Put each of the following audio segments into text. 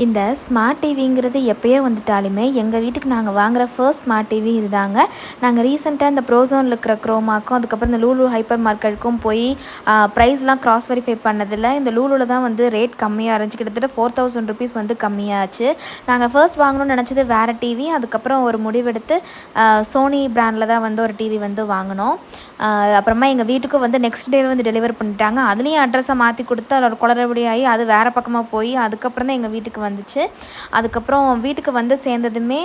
இந்த ஸ்மார்ட் டிவிங்கிறது எப்போயோ வந்துட்டாலுமே எங்கள் வீட்டுக்கு நாங்கள் வாங்குகிற ஃபர்ஸ்ட் ஸ்மார்ட் டிவி இது தாங்க. நாங்கள் ரீசெண்டாக இந்த ப்ரோசோனில் இருக்கிற க்ரோமாக்கும் அதுக்கப்புறம் இந்த லூலு ஹைப்பர் மார்க்கெட்டுக்கும் போய் ப்ரைஸ்லாம் க்ராஸ் வெரிஃபை பண்ணதில் இந்த லூலுவில் தான் வந்து ரேட் கம்மியாக இருந்துச்சு. கிட்டத்தட்ட 4000 ருபீஸ் வந்து கம்மியாச்சு. நாங்கள் ஃபர்ஸ்ட் வாங்கணும்னு நினச்சது வேறு டிவி. அதுக்கப்புறம் ஒரு முடிவெடுத்து சோனி பிராண்டில் தான் வந்து ஒரு டிவி வந்து வாங்கினோம். அப்புறமா எங்கள் வீட்டுக்கு வந்து நெக்ஸ்ட் டேவே வந்து டெலிவர் பண்ணிட்டாங்க. அதுலேயும் அட்ரஸை மாற்றி கொடுத்து அதோட குளறுபடி ஆகி அது வேறு பக்கமாக போய் அதுக்கப்புறம் தான் எங்கள் வீட்டுக்கு வந்துச்சு. அதுக்கப்புறம் வீட்டுக்கு வந்து சேர்ந்ததுமே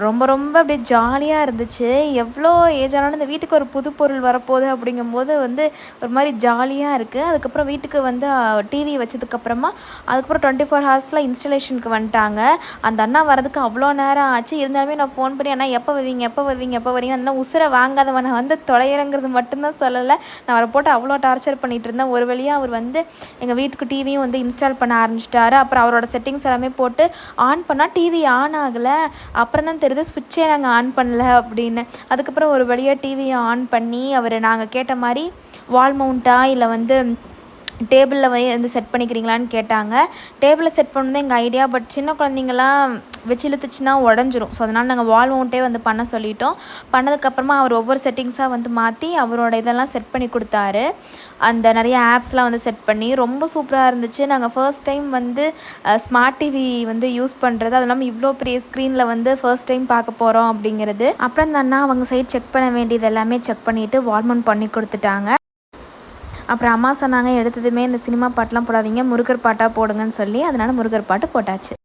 ரொம்ப ரொம்ப அப்படியே ஜாலியாக இருந்துச்சு. எவ்வளோ ஏஜ் ஆனாலும் இந்த வீட்டுக்கு ஒரு புது பொருள் வரப்போகுது அப்படிங்கும்போது வந்து ஒரு மாதிரி ஜாலியாக இருக்குது. அதுக்கப்புறம் வீட்டுக்கு வந்து டிவி வச்சதுக்கப்புறமா அதுக்கப்புறம் 24 ஹவர்ஸில் இன்ஸ்டலேஷனுக்கு வந்துட்டாங்க. அந்த அண்ணா வரதுக்கு அவ்வளோ நேரம் ஆச்சு. இருந்தாலுமே நான் ஃபோன் பண்ணி அண்ணா எப்போ வருவீங்க அந்த உசுரை வாங்காதவனை வந்து தொலைகிறங்கிறது மட்டும்தான் சொல்லலை. நான் அவரை போட்டு அவ்வளோ டார்ச்சர் பண்ணிகிட்டு இருந்தேன். ஒரு வழியாக அவர் வந்து எங்கள் வீட்டுக்கு டிவியும் வந்து இன்ஸ்டால் பண்ண ஆரம்பிச்சிட்டாரு. அப்புறம் அவரோட செட்டிங்ஸ் எல்லாமே போட்டு ஆன் பண்ணால் டிவி ஆன் ஆகலை. அப்புறம் தான் தெரியுது ஸ்விட்சே நாங்கள் ஆன் பண்ணல அப்படின்னு. அதுக்கப்புறம் ஒரு வழியாக டிவியை ஆன் பண்ணி அவர் நாங்கள் கேட்ட மாதிரி வால் மவுண்ட்டா இல்லை வந்து டேபிளில் வந்து செட் பண்ணிக்கிறீங்களான்னு கேட்டாங்க. டேபிளில் செட் பண்ணது எங்கள் ஐடியா. பட் சின்ன குழந்தைங்களாம் வச்சு இழுத்துச்சுன்னா உடஞ்சிரும். ஸோ அதனால் நாங்கள் வால் மவுண்ட்டே வந்து பண்ண சொல்லிட்டோம். பண்ணதுக்கப்புறமா அவர் ஒவ்வொரு செட்டிங்ஸாக வந்து மாற்றி அவரோட இதெல்லாம் செட் பண்ணி கொடுத்தாரு. அந்த நிறைய ஆப்ஸ்லாம் வந்து செட் பண்ணி ரொம்ப சூப்பராக இருந்துச்சு. நாங்கள் ஃபர்ஸ்ட் டைம் வந்து ஸ்மார்ட் டிவி வந்து யூஸ் பண்ணுறது, அது இல்லாமல் இவ்வளோ பெரிய ஸ்க்ரீனில் வந்து ஃபர்ஸ்ட் டைம் பார்க்க போகிறோம் அப்படிங்கிறது. அப்புறம் தானே அவங்க சைட் செக் பண்ண வேண்டியது எல்லாமே செக் பண்ணிவிட்டு வால் மவுண்ட் பண்ணி கொடுத்துட்டாங்க. அப்புறம் அம்மா சொன்னாங்க எடுத்ததுமே இந்த சினிமா பாட்டெலாம் போடாதீங்க, முருகர் பாட்டாக போடுங்கன்னு சொல்லி. அதனால் முருகர் பாட்டு போட்டாச்சு.